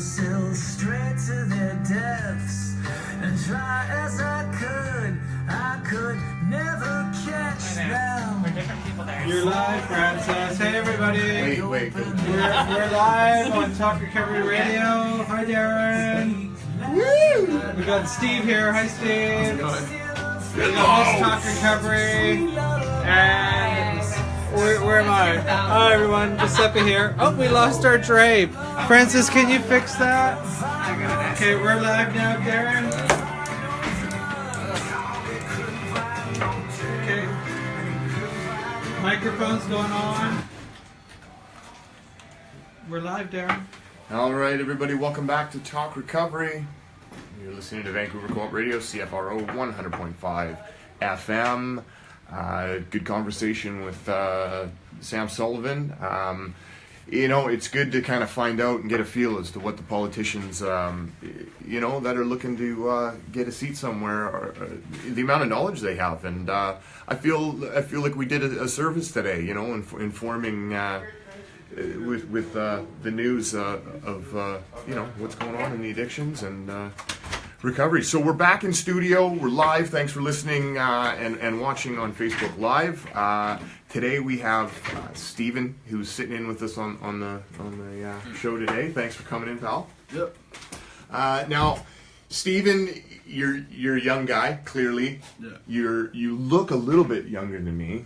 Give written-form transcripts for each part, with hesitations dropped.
sail straight to their depths. And try as I could never catch them. We're different people there. You're live, Francis. Hey, everybody. Wait. We're live on Talk Recovery Radio. Hi, Darren. Woo! We got Steve here. Hi, Steve. We got Miss Talk Recovery. And where am I? Hi, everyone. Giuseppe here. Oh, we lost our drape. Francis, can you fix that? Okay, we're live now, Darren. Okay. Microphone's going on. We're live, Darren. All right, everybody, welcome back to Talk Recovery. You're listening to Vancouver Co-op Radio, CFRO 100.5 FM. Good conversation with Sam Sullivan. It's good to kind of find out and get a feel as to what the politicians, that are looking to get a seat somewhere, or the amount of knowledge they have. And I feel like we did a service today, informing with the news of what's going on in the addictions and recovery. So we're back in studio. We're live. Thanks for listening and watching on Facebook Live. Today we have Stephen, who's sitting in with us on the show today. Thanks for coming in, pal. Yep. Now, Stephen, you're a young guy. Clearly, Yeah. You look a little bit younger than me.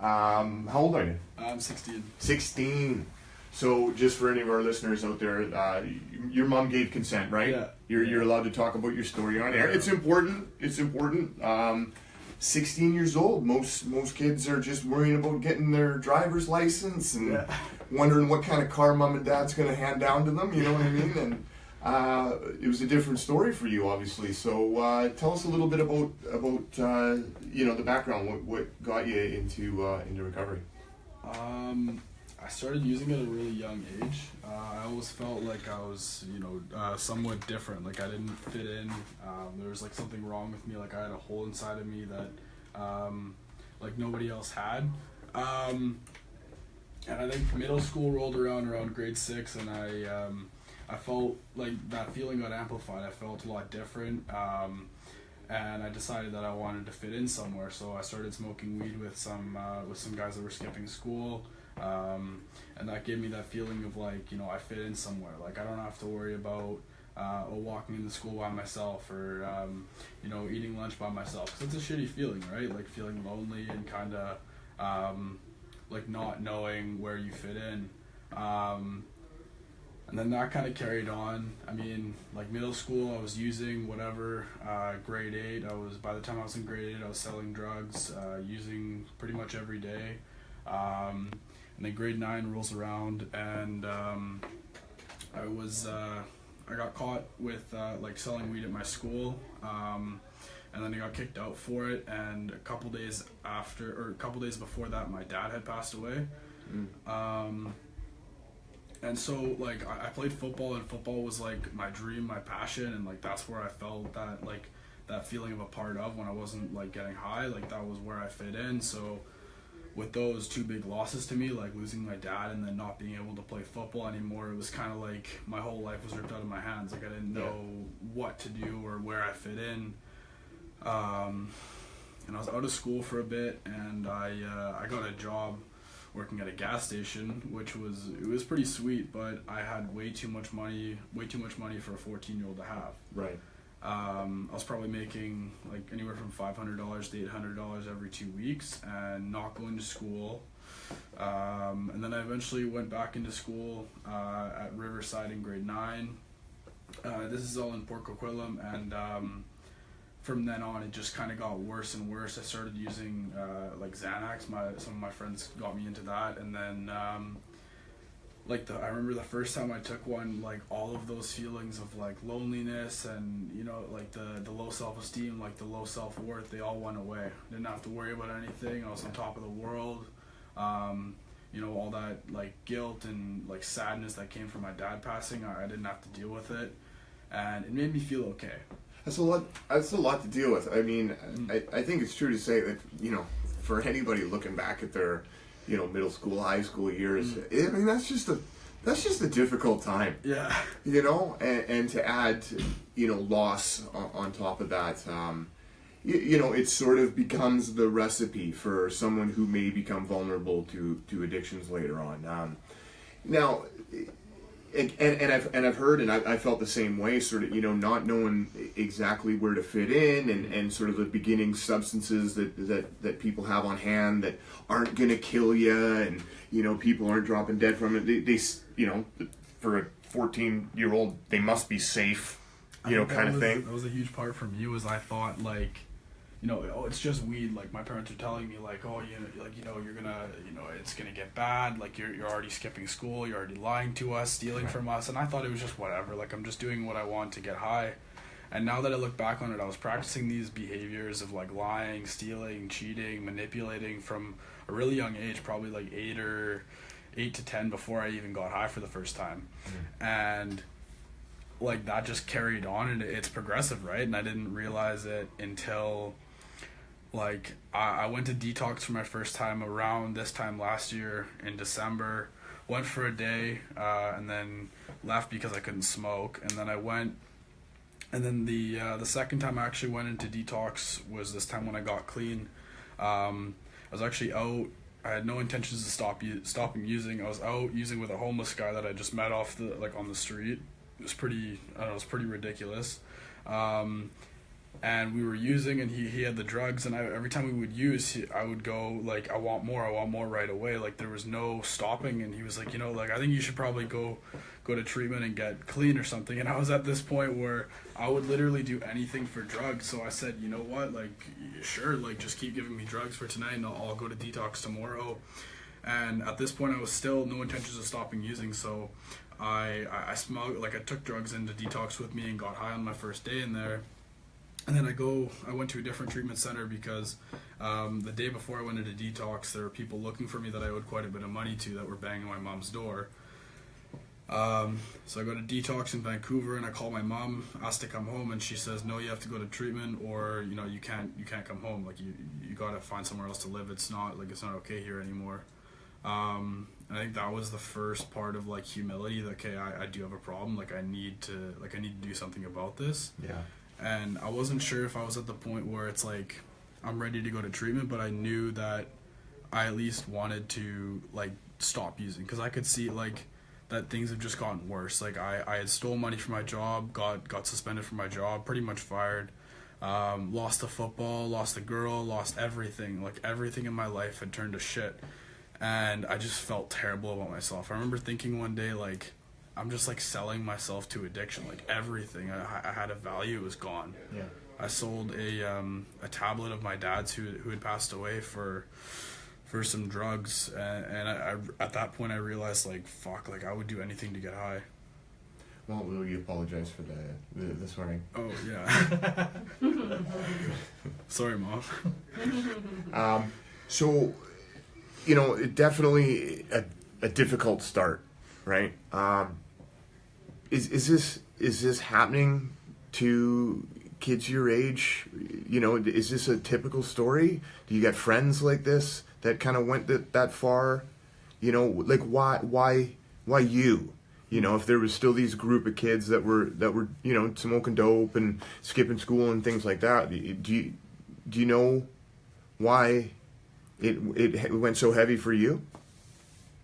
How old are you? I'm 16. 16. So, just for any of our listeners out there, your mom gave consent, right? Yeah. You're allowed to talk about your story on air. It's important. 16 years old. Most kids are just worrying about getting their driver's license and wondering what kind of car mom and dad's going to hand down to them. You know what I mean? And it was a different story for you, obviously. So, tell us a little bit about the background. What got you into recovery? I started using it at a really young age. I always felt like I was, somewhat different. Like I didn't fit in. There was like something wrong with me. Like I had a hole inside of me that, like nobody else had. And I think middle school rolled around grade 6, and I felt like that feeling got amplified. I felt a lot different. And I decided that I wanted to fit in somewhere. So I started smoking weed with some guys that were skipping school. And that gave me that feeling of like, I fit in somewhere. Like I don't have to worry about walking into school by myself or eating lunch by myself. 'Cause it's a shitty feeling, right? Like feeling lonely and kind of like not knowing where you fit in. And then that kind of carried on. I mean, like middle school, I was using whatever. Grade 8, by the time I was in grade 8, I was selling drugs, using pretty much every day. And then grade 9 rolls around, and I got caught with like selling weed at my school, and then I got kicked out for it. And a couple days before that, my dad had passed away. And so like I played football, and football was like my dream, my passion, and like that's where I felt that feeling of a part of when I wasn't like getting high. Like that was where I fit in. So with those two big losses to me, like losing my dad and then not being able to play football anymore, it was kind of like my whole life was ripped out of my hands. Like I didn't know what to do or where I fit in. And I was out of school for a bit, and I got a job working at a gas station, which was pretty sweet, but I had way too much money for a 14-year-old to have. Right. I was probably making like anywhere from $500 to $800 every 2 weeks, and not going to school. And then I eventually went back into school at Riverside in grade 9. This is all in Port Coquitlam, and from then on it just kind of got worse and worse. I started using like Xanax. Some of my friends got me into that, and then I remember the first time I took one, like all of those feelings of like loneliness and like the low self-esteem, like the low self-worth, they all went away. Didn't have to worry about anything. I was on top of the world. All that like guilt and like sadness that came from my dad passing, I didn't have to deal with it, and it made me feel okay. That's a lot to deal with. I mean, I think it's true to say that, for anybody looking back at their, middle school, high school years, I mean, that's just That's just a difficult time. Yeah. You know, and to add, you know, loss on top of that, you know, it sort of becomes the recipe for someone who may become vulnerable to addictions later on. Now, and I've heard, and I felt the same way, sort of, you know, not knowing exactly where to fit in, and sort of the beginning substances that people have on hand that aren't gonna kill you, and, you know, people aren't dropping dead from it. They you know, for a 14-year-old, they must be safe, you know, kind of thing. That was a huge part for me, was I thought, like, you know, oh, it's just weed. Like, my parents were telling me, like, oh, you know, like, you know, you're gonna, you know, it's gonna get bad. Like, you're already skipping school. You're already lying to us, stealing from us. And I thought it was just whatever. Like, I'm just doing what I want to get high. And now that I look back on it, I was practicing these behaviors of, like, lying, stealing, cheating, manipulating from a really young age, probably like 8 to 10 before I even got high for the first time. And like, that just carried on, and it's progressive, right? And I didn't realize it until, like, I went to detox for my first time around this time last year in December. Went for a day, and then left because I couldn't smoke. And then I went, and then the second time I actually went into detox was this time when I got clean. I was actually out. I had no intentions of stopping using. I was out using with a homeless guy that I just met off on the street. It was pretty, I don't know, it was pretty ridiculous. And we were using, and he had the drugs, and every time we would use, I would go, like, I want more right away. Like, there was no stopping, and he was like, you know, like, I think you should probably go to treatment and get clean or something. And I was at this point where I would literally do anything for drugs. So I said, you know what, like, sure, like, just keep giving me drugs for tonight, and I'll go to detox tomorrow. And at this point, I was still no intentions of stopping using, so I smoked, like, I took drugs into detox with me and got high on my first day in there. And then I went to a different treatment center because the day before I went into detox, there were people looking for me that I owed quite a bit of money to that were banging my mom's door. So I go to detox in Vancouver, and I call my mom, asked to come home, and she says, no, you have to go to treatment, or, you know, you can't come home. Like, you gotta find somewhere else to live. It's not okay here anymore. And I think that was the first part of, like, humility. That, okay, I do have a problem. Like, I need to do something about this. Yeah. And I wasn't sure if I was at the point where it's like, I'm ready to go to treatment, but I knew that I at least wanted to, like, stop using, because I could see, like, that things have just gotten worse. Like, I had stole money from my job, got suspended from my job, pretty much fired, lost the football, lost the girl, lost everything. Like, everything in my life had turned to shit, and I just felt terrible about myself. I remember thinking one day, like, I'm just, like, selling myself to addiction. Like, everything I had a value was gone. Yeah. I sold a tablet of my dad's who had passed away for some drugs, and I at that point I realized, like, fuck, like, I would do anything to get high. Well, will you apologize for the swearing? Oh yeah. Sorry, Mom. So, you know, it definitely a difficult start, right? Is this happening to kids your age? You know, is this a typical story? Do you got friends like this that kind of went that far? You know, like, why you? You know, if there was still these group of kids that were you know, smoking dope and skipping school and things like that, do you know why it went so heavy for you?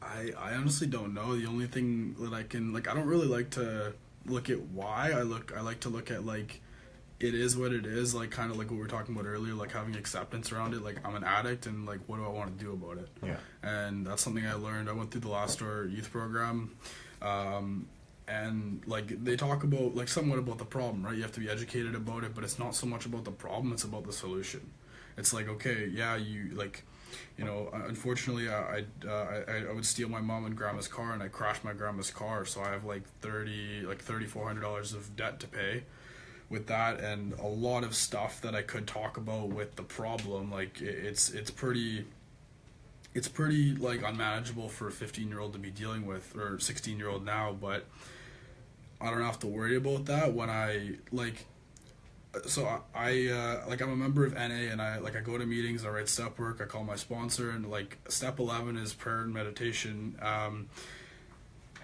I honestly don't know. The only thing that I can, like, I don't really like to look at why. I like to look at, like, it is what it is, like, kind of like what we were talking about earlier, like, having acceptance around it. Like, I'm an addict, and, like, what do I want to do about it? Yeah. And that's something I learned. I went through the Last Door youth program, and, like, they talk about, like, somewhat about the problem, right? You have to be educated about it, but it's not so much about the problem, it's about the solution. It's like, okay, yeah, you, like, you know, unfortunately, I would steal my mom and grandma's car, and I crashed my grandma's car, so I have, like, $3,400 of debt to pay with that, and a lot of stuff that I could talk about with the problem. Like, it's pretty, like, unmanageable for a 15-year-old to be dealing with, or 16-year-old now, but I don't have to worry about that when I, like, so I like, I'm a member of NA, and I go to meetings, I write step work, I call my sponsor, and, like, step 11 is prayer and meditation,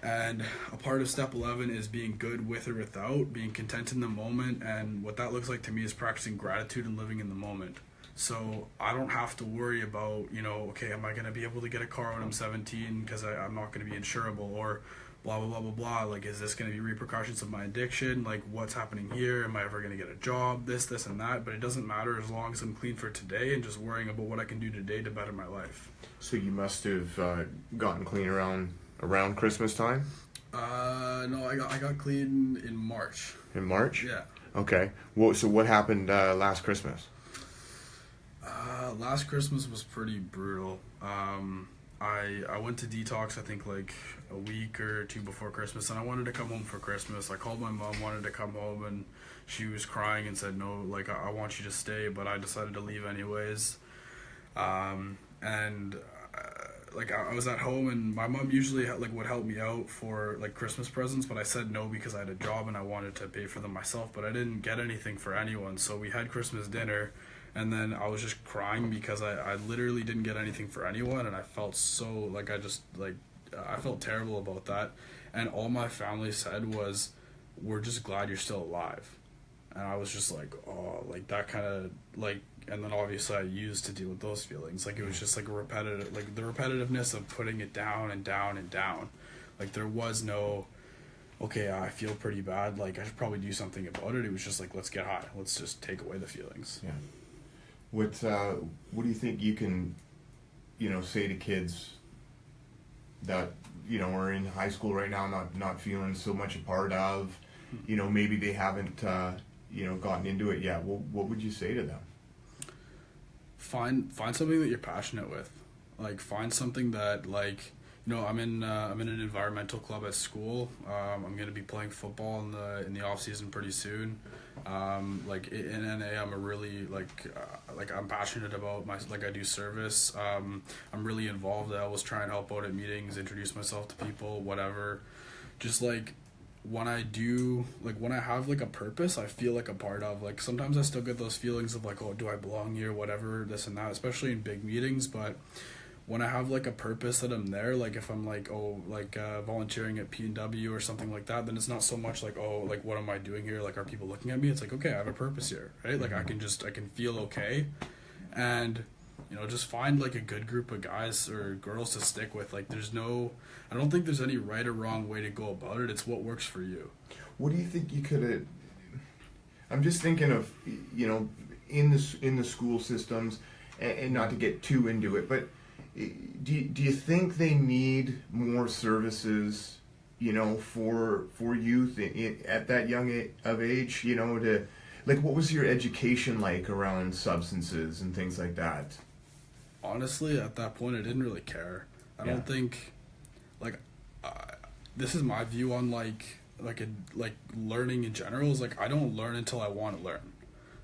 And a part of step 11 is being good with or without, being content in the moment. And what that looks like to me is practicing gratitude and living in the moment. So I don't have to worry about, okay, am I going to be able to get a car when I'm 17 because I'm not going to be insurable, or blah, blah, blah, blah, blah. Like, is this going to be repercussions of my addiction? Like, what's happening here? Am I ever going to get a job? This, and that. But it doesn't matter as long as I'm clean for today and just worrying about what I can do today to better my life. So you must have gotten clean around Christmas time? No, I got clean in March. In March? Yeah. Okay. So what happened last Christmas? Last Christmas was pretty brutal. I went to detox, I think, like a week or two before Christmas, and I wanted to come home for Christmas. I called my mom, wanted to come home, and she was crying and said, no, like, I want you to stay, but I decided to leave anyways. Like, I was at home, and my mom usually would help me out for like Christmas presents, but I said no because I had a job and I wanted to pay for them myself, but I didn't get anything for anyone. So we had Christmas dinner, and then I was just crying because I literally didn't get anything for anyone, and I felt so I felt terrible about that. And all my family said was, we're just glad you're still alive. And I was just like, oh, like that kind of like, and then obviously I used to deal with those feelings. Like, it was just like a repetitive, like the repetitiveness of putting it down and down and down. Like, there was no, okay, I feel pretty bad, like I should probably do something about it. It was just like, let's get high. Let's just take away the feelings. Yeah. What do you think you can, say to kids that, are in high school right now, not feeling so much a part of, maybe they haven't, gotten into it yet? What would you say to them? Find something that you're passionate with. Like, find something that, like, I'm in an environmental club at school. I'm gonna be playing football in the off season pretty soon. Like in NA, I'm a really I'm passionate about I do service. I'm really involved. I always try and help out at meetings, introduce myself to people, whatever. Just like when I have like a purpose, I feel like a part of. Like, sometimes I still get those feelings of like, oh, do I belong here, whatever, this and that, especially in big meetings. But when I have like a purpose that I'm there, like if I'm like, volunteering at P&W or something like that, then it's not so much like, oh, like what am I doing here? Like, are people looking at me? It's like, okay, I have a purpose here, right? Like, I can feel okay. And, just find like a good group of guys or girls to stick with. Like, I don't think there's any right or wrong way to go about it. It's what works for you. What do you think you could have, I'm just thinking of, in the school systems, and not to get too into it, but do you think they need more services, for youth at that young of age, to, like, what was your education like around substances and things like that? Honestly, at that point, I didn't really care. I don't think, this is my view on learning in general is like, I don't learn until I want to learn.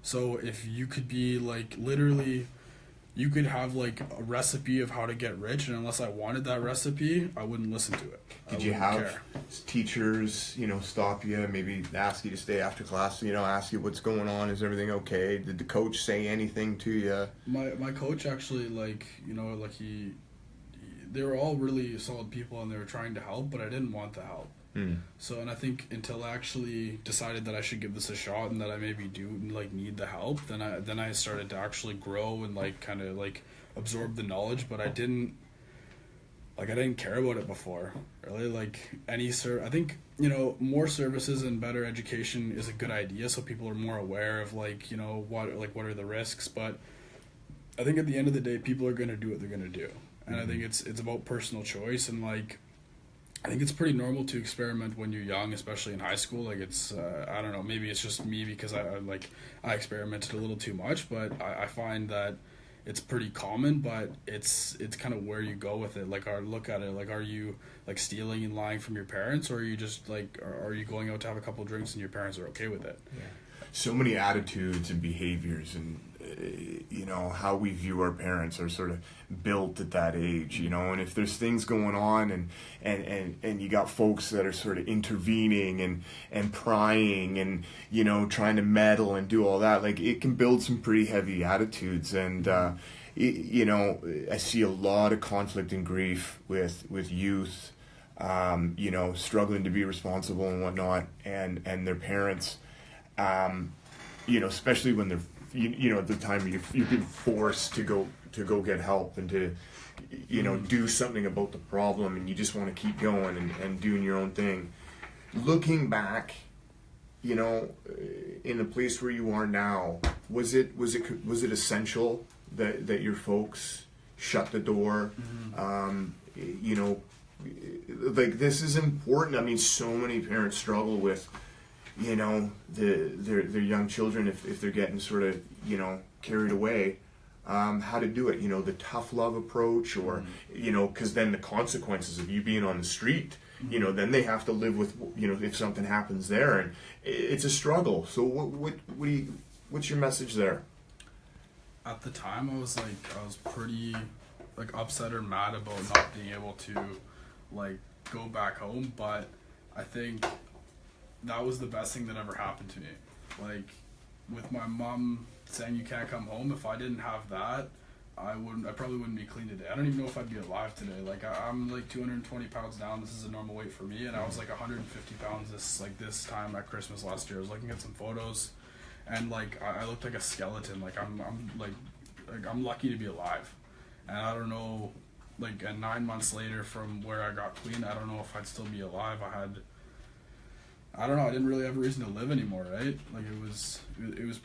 So if you could be like, literally, you could have like a recipe of how to get rich, and unless I wanted that recipe, I wouldn't listen to it. Did you have teachers, stop you, maybe ask you to stay after class, ask you what's going on, is everything okay? Did the coach say anything to you? My coach actually, they were all really solid people and they were trying to help, but I didn't want the help. So, and I think until I actually decided that I should give this a shot and that I maybe do need the help, then I started to actually grow and kind of absorb the knowledge. But I didn't care about it before, really. I think more services and better education is a good idea, so people are more aware of what are the risks. But I think at the end of the day, people are going to do what they're going to do, and I think it's about personal choice. And I think it's pretty normal to experiment when you're young, especially in high school. It's I don't know, maybe it's just me because I experimented a little too much, but I find that it's pretty common. But it's kind of where you go with it. Look at it. Are you stealing and lying from your parents, or are you just are you going out to have a couple drinks and your parents are okay with it? Yeah. So many attitudes and behaviors and how we view our parents are sort of built at that age, and if there's things going on and you got folks that are sort of intervening and prying and trying to meddle and do all that, it can build some pretty heavy attitudes. And I see a lot of conflict and grief with youth you know, struggling to be responsible and whatnot, and their parents, you know, especially when they're, you know, at the time you've been forced to go get help and to, you know, do something about the problem, and you just want to keep going and doing your own thing. Looking back, you know, in the place where you are now, was it essential that your folks shut the door? You know, like, this is important. I mean, so many parents struggle with, you know, their young children if they're getting sort of, you know, carried away. How to do it, you know, the tough love approach, or, you know, because then the consequences of you being on the street, you know, then they have to live with, you know, if something happens there, and it's a struggle. So what's your message there? At the time, I was pretty, like, upset or mad about not being able to, like, go back home, but I think that was the best thing that ever happened to me. Like, with my mom saying you can't come home, if I didn't have that, I probably wouldn't be clean today. I don't even know if I'd be alive today. Like, I'm like 220 pounds down. This is a normal weight for me, and I was like 150 pounds this time at Christmas last year. I was looking at some photos, and like I looked like a skeleton. Like I'm lucky to be alive, and I don't know, like, and 9 months later from where I got clean, I don't know if I'd still be alive. I don't know, I didn't really have a reason to live anymore, right? Like, it was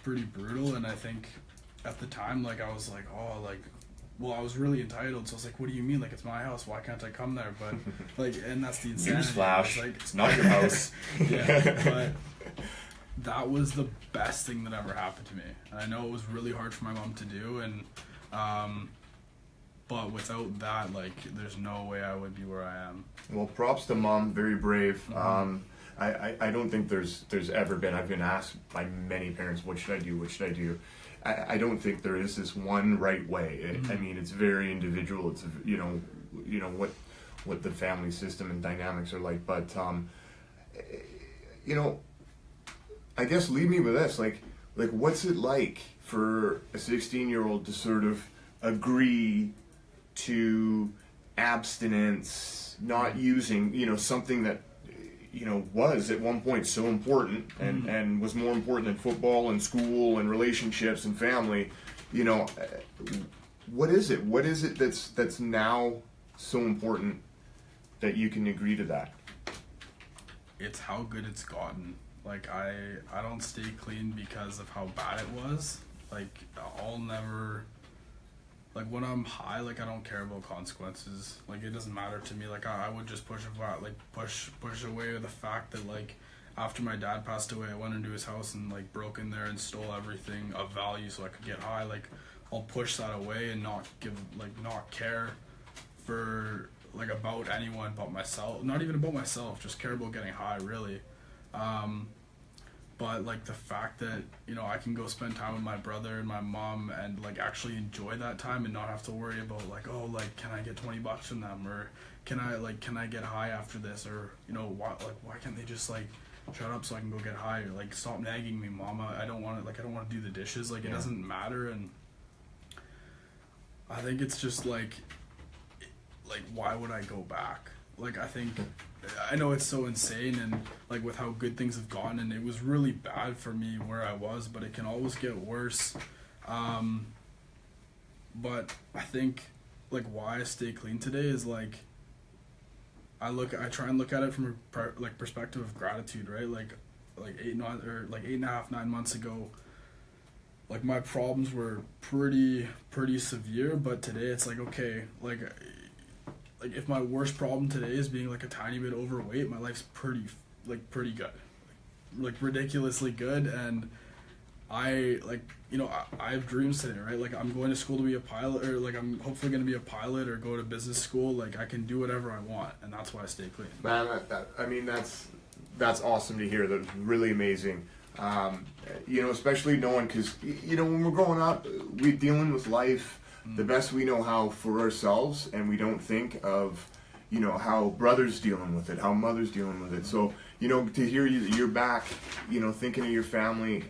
pretty brutal, and I think at the time, like, I was like, oh, like, well, I was really entitled, so I was like, what do you mean? Like, it's my house, why can't I come there? But, like, and that's the insanity. Newsflash, like, it's not your house. Yeah, but that was the best thing that ever happened to me. And I know it was really hard for my mom to do, and, but without that, like, there's no way I would be where I am. Well, props to Mom, very brave. I don't think there's ever been, I've been asked by many parents, what should I do? I don't think there is this one right way. I mean, it's very individual. It's, you know what the family system and dynamics are like. But, you know, I guess leave me with this. Like what's it like for a 16-year-old to sort of agree to abstinence, not using, you know, something that, you know, was at one point so important and was more important than football and school and relationships and family. You know, what is it? What is it that's now so important that you can agree to that? It's how good it's gotten. Like, I don't stay clean because of how bad it was. Like, I'll never, like, when I'm high, like, I don't care about consequences. Like, it doesn't matter to me. Like, I would just push away the fact that, like, after my dad passed away, I went into his house and, like, broke in there and stole everything of value so I could get high. Like, I'll push that away and not care for, like, about anyone but myself. Not even about myself, just care about getting high, really. But, like, the fact that, you know, I can go spend time with my brother and my mom and, like, actually enjoy that time and not have to worry about, like, oh, like, can I get $20 from them, or can I get high after this, or, you know, why can't they just, like, shut up so I can go get high, or, like, stop nagging me, mama, I don't want to do the dishes, like, it doesn't matter. And I think it's just, like, why would I go back? Like, I know it's so insane, and, like, with how good things have gotten, and it was really bad for me where I was, but it can always get worse. But I think, like, why I stay clean today is, like, I try and look at it from a perspective of gratitude, right? Like 8.5, 9 months ago, like, my problems were pretty severe, but today it's like, okay, like if my worst problem today is being, like, a tiny bit overweight, my life's pretty good, like ridiculously good. And I have dreams today, right? Like, I'm going to school to be a pilot, or, like, I'm hopefully going to be a pilot or go to business school. Like, I can do whatever I want, and that's why I stay clean. Man, I mean, that's awesome to hear. That's really amazing. You know, especially knowing, because, you know, when we're growing up, we're dealing with life the best we know how for ourselves, and we don't think of, you know, how brothers dealing with it, how mothers dealing with it. So, you know, to hear you're back, you know, thinking of your family,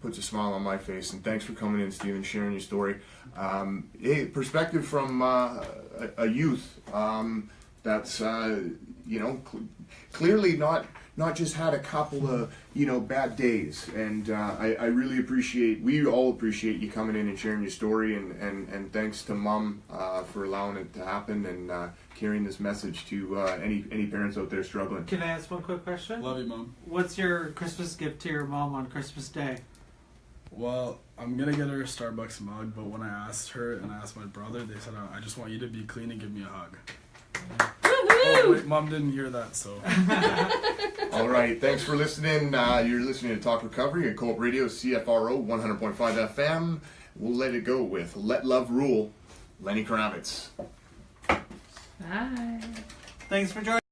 puts a smile on my face. And thanks for coming in, Stephen, sharing your story. Hey, perspective from a youth that's clearly not just had a couple of bad days, and I really we all appreciate you coming in and sharing your story, and thanks to Mom for allowing it to happen and carrying this message to any parents out there struggling. Can I ask one quick question? Love you, Mom. What's your Christmas gift to your mom on Christmas Day? Well, I'm gonna get her a Starbucks mug, but when I asked her and I asked my brother, they said, I just want you to be clean and give me a hug. Oh, wait, Mom didn't hear that, so. All right, thanks for listening. You're listening to Talk Recovery and Co-op Radio, CFRO 100.5 FM. We'll let it go with Let Love Rule, Lenny Kravitz. Bye. Thanks for joining.